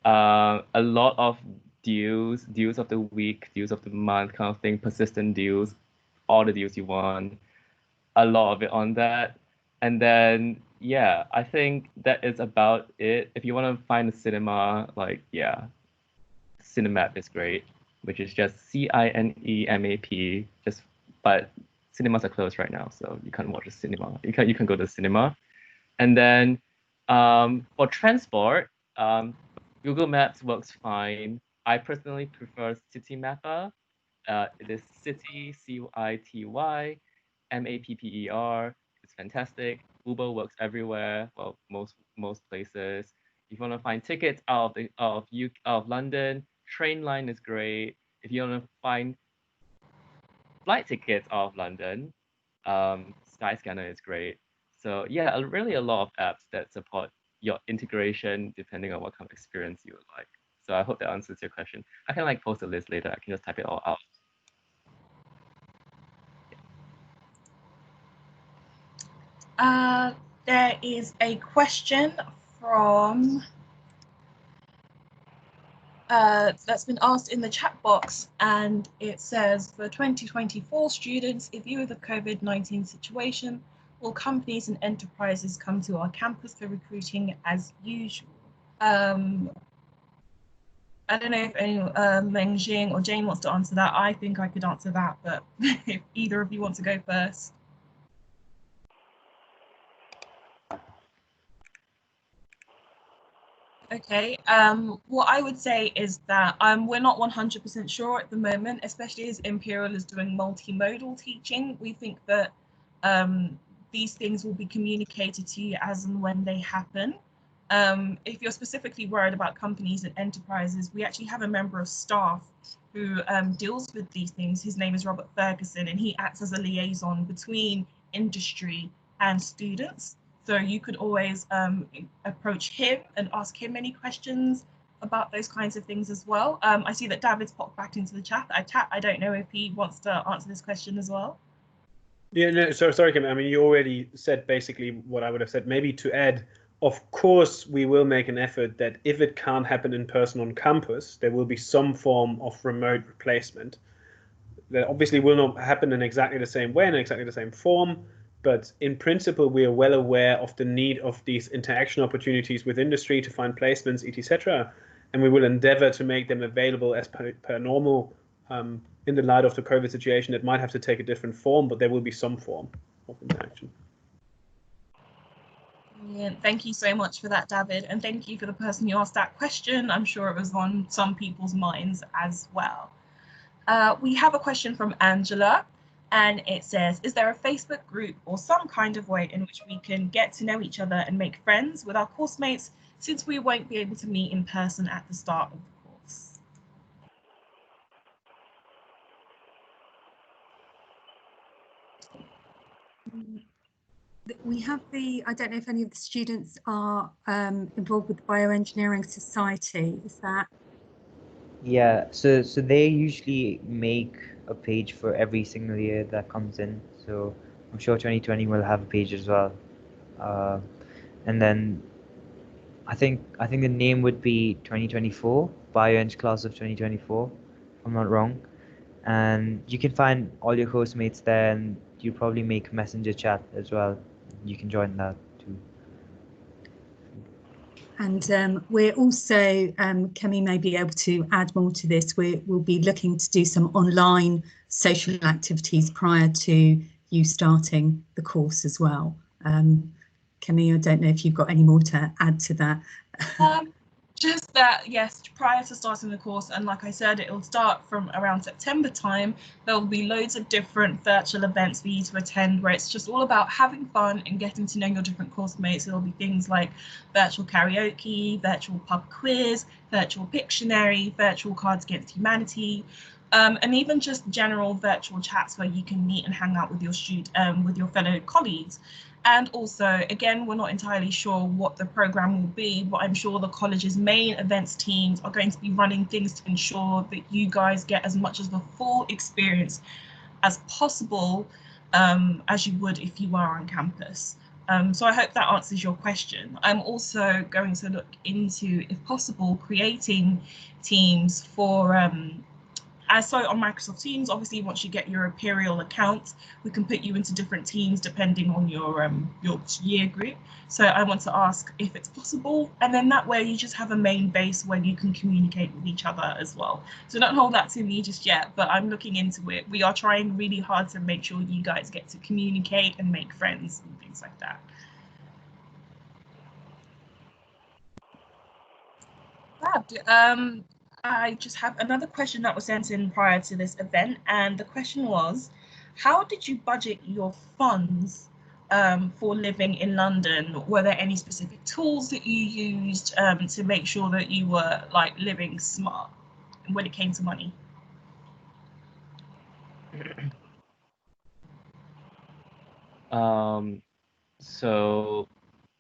A lot of deals of the week, deals of the month kind of thing, persistent deals, all the deals you want, a lot of it on that. And then, yeah, I think that is about it. If you want to find a cinema, like, yeah, Cinemap is great, which is just CINEMAP. But cinemas are closed right now, so you can't watch a cinema. You can go to the cinema. And then for transport, Google Maps works fine. I personally prefer Citymapper. It is City, CITY, MAPPER. It's fantastic. Uber works everywhere. Well, most places. If you want to find tickets out of London, Trainline is great. If you want to find flight tickets out of London, Skyscanner is great. So yeah, really a lot of apps that support your integration depending on what kind of experience you would like. So I hope that answers your question. I can like post a list later. I can just type it all out. There is a question from that's been asked in the chat box, and it says, for 2024 students, in view of the COVID-19 situation, will companies and enterprises come to our campus for recruiting as usual? I don't know if any Mengxing or Jane wants to answer that. I think I could answer that, but if either of you want to go first. Okay, what I would say is that we're not 100% sure at the moment, especially as Imperial is doing multimodal teaching. We think that these things will be communicated to you as and when they happen. If you're specifically worried about companies and enterprises, we actually have a member of staff who deals with these things. His name is Robert Ferguson, and he acts as a liaison between industry and students. So you could always approach him and ask him any questions about those kinds of things as well. I see that David's popped back into the chat. I don't know if he wants to answer this question as well. Yeah, no, sorry, Kim. I mean, you already said basically what I would have said. Maybe to add, of course, we will make an effort that if it can't happen in person on campus, there will be some form of remote replacement. That obviously will not happen in exactly the same way, in exactly the same form. But in principle, we are well aware of the need of these interaction opportunities with industry to find placements, etc. And we will endeavor to make them available as per normal. In the light of the COVID situation, it might have to take a different form, but there will be some form of interaction. Brilliant. Thank you so much for that, David. And thank you for the person who asked that question. I'm sure it was on some people's minds as well. We have a question from Angela. And it says, is there a Facebook group or some kind of way in which we can get to know each other and make friends with our course mates, since we won't be able to meet in person at the start of the course? We have I don't know if any of the students are involved with the Bioengineering Society, is that? Yeah, so they usually make a page for every single year that comes in. So I'm sure 2020 will have a page as well. And then I think the name would be 2024, Bioeng class of 2024, if I'm not wrong. And you can find all your course mates there, and you probably make messenger chat as well. You can join that too. And we're also, Kemi may be able to add more to this, we'll be looking to do some online social activities prior to you starting the course as well. Kemi, I don't know if you've got any more to add to that. Just that, yes, prior to starting the course, and like I said, it will start from around September time. There will be loads of different virtual events for you to attend, where it's just all about having fun and getting to know your different course mates. It'll be things like virtual karaoke, virtual pub quiz, virtual Pictionary, virtual Cards Against Humanity, and even just general virtual chats where you can meet and hang out with your fellow colleagues. And also, again, we're not entirely sure what the program will be, but I'm sure the college's main events teams are going to be running things to ensure that you guys get as much of the full experience as possible, as you would if you were on campus. So I hope that answers your question. I'm also going to look into, if possible, creating teams for So on Microsoft Teams, obviously, once you get your Imperial account, we can put you into different teams depending on your year group. So I want to ask if it's possible, and then that way you just have a main base where you can communicate with each other as well. So don't hold that to me just yet, but I'm looking into it. We are trying really hard to make sure you guys get to communicate and make friends and things like that. I just have another question that was sent in prior to this event, and the question was, how did you budget your funds for living in London? Were there any specific tools that you used to make sure that you were like living smart when it came to money?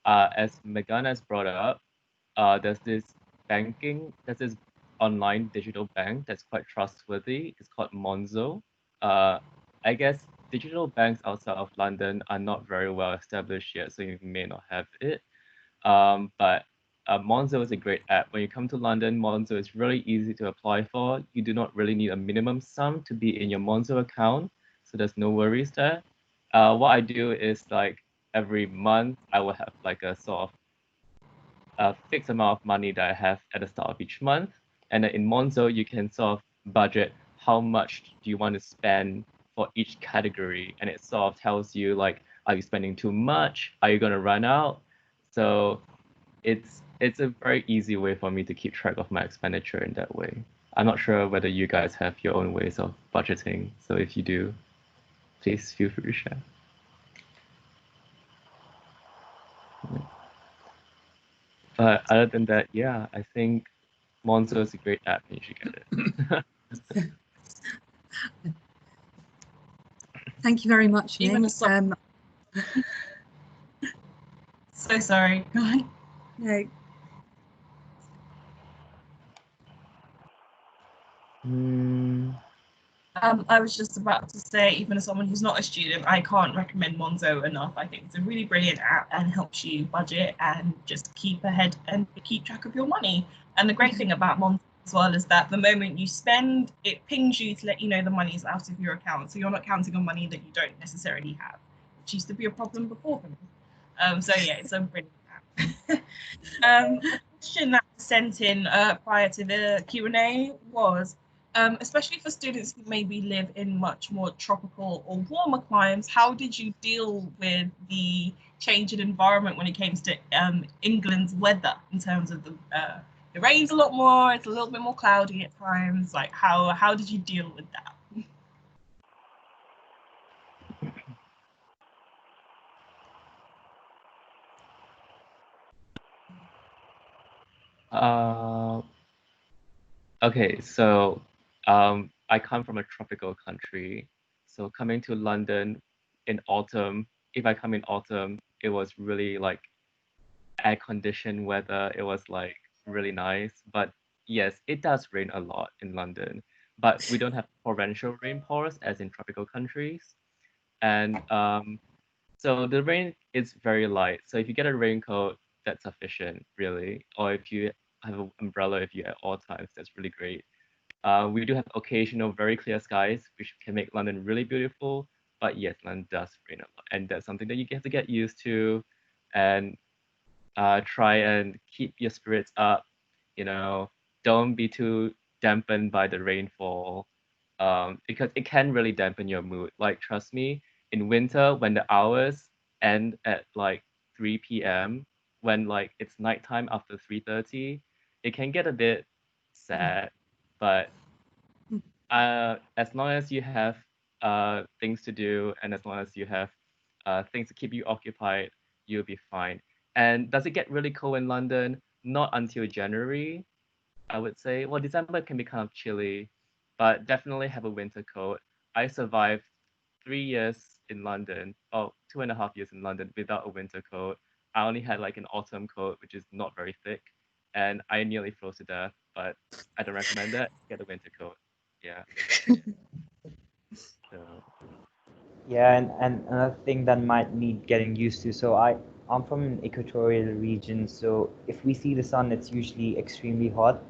As Megan has brought up, there's this online digital bank that's quite trustworthy. It's called Monzo. I guess digital banks outside of London are not very well established yet, so you may not have it. But Monzo is a great app. When you come to London, Monzo is really easy to apply for. You do not really need a minimum sum to be in your Monzo account, so there's no worries there. What I do is like every month I will have like a sort of a fixed amount of money that I have at the start of each month. And then in Monzo, you can sort of budget how much do you want to spend for each category. And it sort of tells you like, are you spending too much? Are you going to run out? So it's a very easy way for me to keep track of my expenditure in that way. I'm not sure whether you guys have your own ways of budgeting. So if you do, please feel free to share. But other than that, yeah, I think Monzo is a great app and you should get it. Thank you very much, Ming. So sorry. Go on. No. I was just about to say, even as someone who's not a student, I can't recommend Monzo enough. I think it's a really brilliant app and helps you budget and just keep ahead and keep track of your money. And the great thing about Monzo as well is that the moment you spend, it pings you to let you know the money is out of your account. So you're not counting on money that you don't necessarily have, which used to be a problem before for me. So yeah, it's a brilliant app. A question that was sent in prior to the Q&A was, especially for students who maybe live in much more tropical or warmer climes, how did you deal with the change in environment when it came to England's weather in terms of it rains a lot more, it's a little bit more cloudy at times, like how did you deal with that? Okay, so I come from a tropical country. So coming to London in autumn, if I come in autumn, it was really like air-conditioned weather. It was like really nice. But yes, it does rain a lot in London, but we don't have torrential rainpours as in tropical countries. And so the rain is very light. So if you get a raincoat, that's sufficient, really. Or if you have an umbrella, if you at all times, that's really great. We do have occasional very clear skies, which can make London really beautiful. But yes, London does rain a lot, and that's something that you have to get used to, and try and keep your spirits up. You know, don't be too dampened by the rainfall, because it can really dampen your mood. Like, trust me, in winter when the hours end at like 3 p.m., when like it's nighttime after 3:30, it can get a bit sad. But as long as you have things to do, and as long as you have things to keep you occupied, you'll be fine. And does it get really cold in London? Not until January, I would say. Well, December can be kind of chilly, but definitely have a winter coat. I survived 3 years in London, oh, 2.5 years in London without a winter coat. I only had like an autumn coat, which is not very thick, and I nearly froze to death, but I don't recommend that. Get a winter coat. Yeah. So. Yeah, and another thing that might need getting used to. So I'm from an equatorial region, so if we see the sun, it's usually extremely hot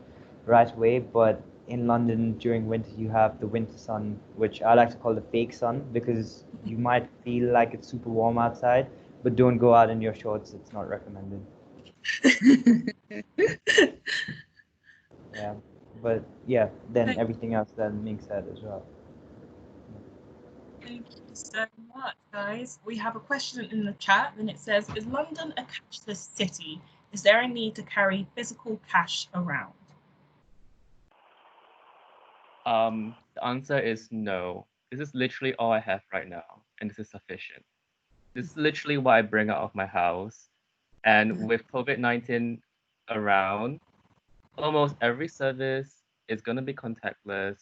right away. But in London during winter you have the winter sun, which I like to call the fake sun, because you might feel like it's super warm outside, but don't go out in your shorts. It's not recommended. Yeah, but yeah, then everything else that Ming said as well. Thank you so much, guys. We have a question in the chat, and it says, is London a cashless city? Is there a need to carry physical cash around? The answer is no. This is literally all I have right now, and this is sufficient. This is literally what I bring out of my house. And with COVID-19 around, almost every service is going to be contactless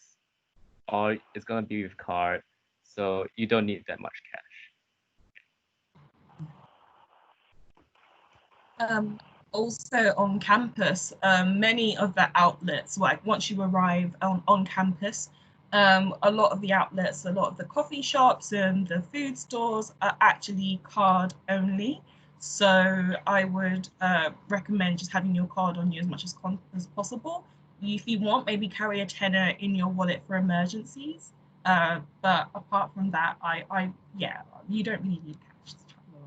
or it's going to be with card. So you don't need that much cash. Also on campus, many of the outlets, like once you arrive on campus, a lot of the outlets, a lot of the coffee shops and the food stores are actually card only. So I would recommend just having your card on you as much as possible. If you want, maybe carry a tenner in your wallet for emergencies. But apart from that, yeah, you don't really need cash to travel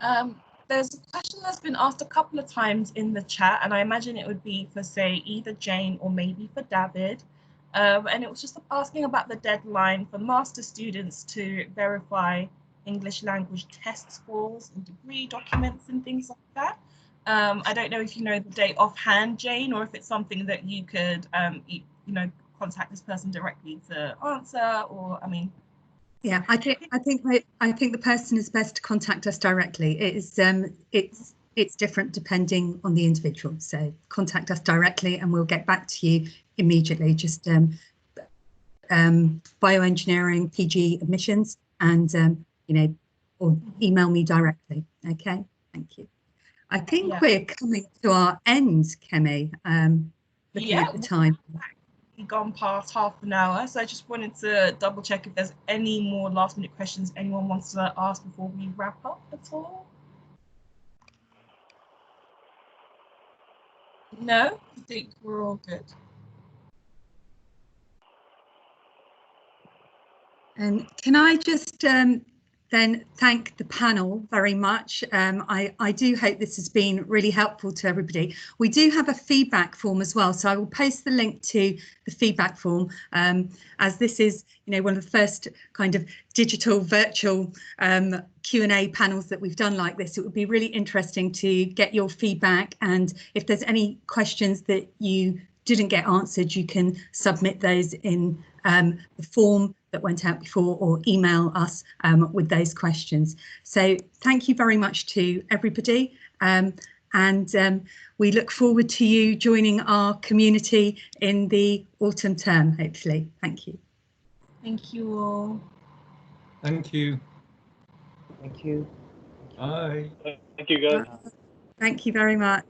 around. There's a question that's been asked a couple of times in the chat, and I imagine it would be for, say, either Jane or maybe for David. And it was just asking about the deadline for master students to verify English language test scores and degree documents and things like that. I don't know if you know the date offhand, Jane, or if it's something that you could, contact this person directly to answer, or I mean. Yeah, I think the person is best to contact us directly. It's different depending on the individual. So contact us directly, and we'll get back to you immediately. Just bioengineering, PG admissions, and or email me directly. Okay, thank you. I think we're coming to our end, Kemi. Looking at the time. Gone past half an hour, so I just wanted to double check if there's any more last minute questions anyone wants to ask before we wrap up at all. No, I think we're all good. And can I just then thank the panel very much. I do hope this has been really helpful to everybody. We do have a feedback form as well, so I will post the link to the feedback form, as this is, one of the first kind of digital virtual Q&A panels that we've done like this. It would be really interesting to get your feedback, and if there's any questions that you didn't get answered, you can submit those in the form that went out before, or email us with those questions. So thank you very much to everybody, and we look forward to you joining our community in the autumn term, hopefully. Thank you. Thank you all. Thank you. Thank you. Bye. Thank you, guys. Thank you very much.